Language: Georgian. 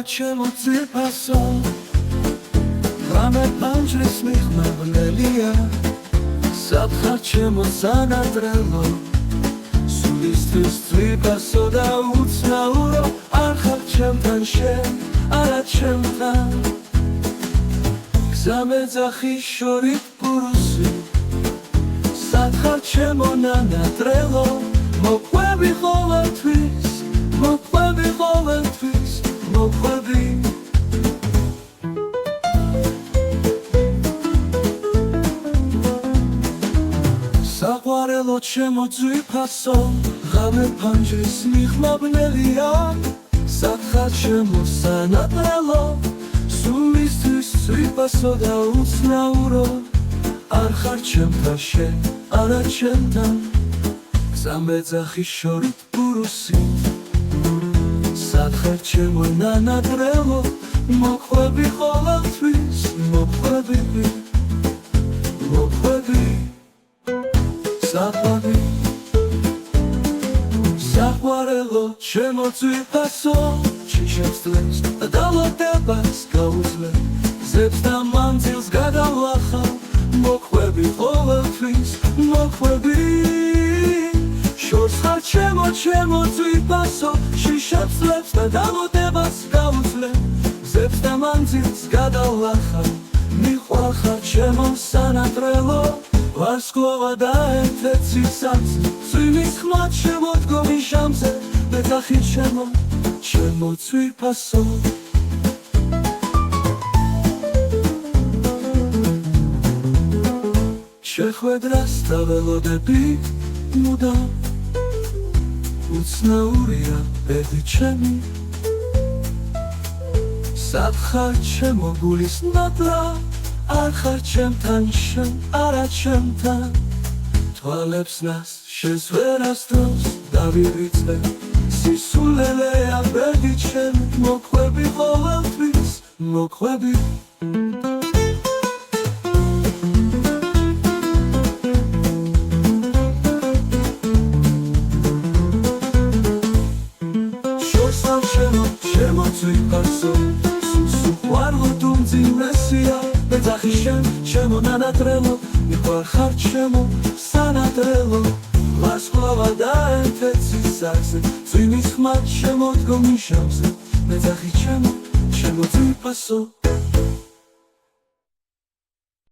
ჩემო ძვირფასო რამე პანჯრის მიხმარნელია სათხარ ჩემო სანადრელო სულისთვის ძვირფასო და უცნაურო არ ხარ ჩემთან შენ არა ჩემთან გზა მეძახი შორით პურუსი სათხარ ჩემო ნანადრელო მოყვები ყოველთვის მოყვები ყოველთვის მოყვები საყვარელო ჩემო ძვირფასო ღამე პანჯრის მიხმარნელია სათხარ ჩემო სანადრელო სულისთვის ძვირფასო და უცნაურო არ ხარ ჩემთან შენ არა ჩემთან გზა მეძახი შორით პურუსი სათხარ ჩემო ნანადრელო მოყვები ყოველთვის მოყვები მოყვები საყვარელო ჩემო ძვირფასო შიშებს დღეს და დალოდებას გაუძლე ზებს და მანძილს გადავახავ მოყვები ყოველთვის მოყვები შორს ხარ ჩემო ძვირფასო შიშებს დღეს და დალოდებას გაუძლე ზებს და მანძილს გადავახავ მიყვარ ხარ ჩემო სანადრელო ვარსკვლავა და ერთ-ერთი საცი წვიმის ხმა შემოდგომი შამზე მეძახი ჩემო ძვირფასო შეხვედრას დაველოდები მუდამ უცნაურია ბედი ჩემი სათხარ ჩემო გულის ნადრა არ ხარ ჩემთან შენ არა ჩემთან თვალებს ნას შეзвერას დროს დავირიცხე სისულელეა ბედი ჩემი მოყვები ყოველთვის მოყვები შორს ხარ ჩემო ძვირფასო სუყვარლო დუმძიმესია მეძახი შენ ჩემო ნანადრელო მიყვარ ხარ ჩემო სანადრელო ვარსკვლავა და ერთ-ერთი საცი წვიმის ხმა შემოდგომი შამზე მეძახი ჩემო ძვირფასო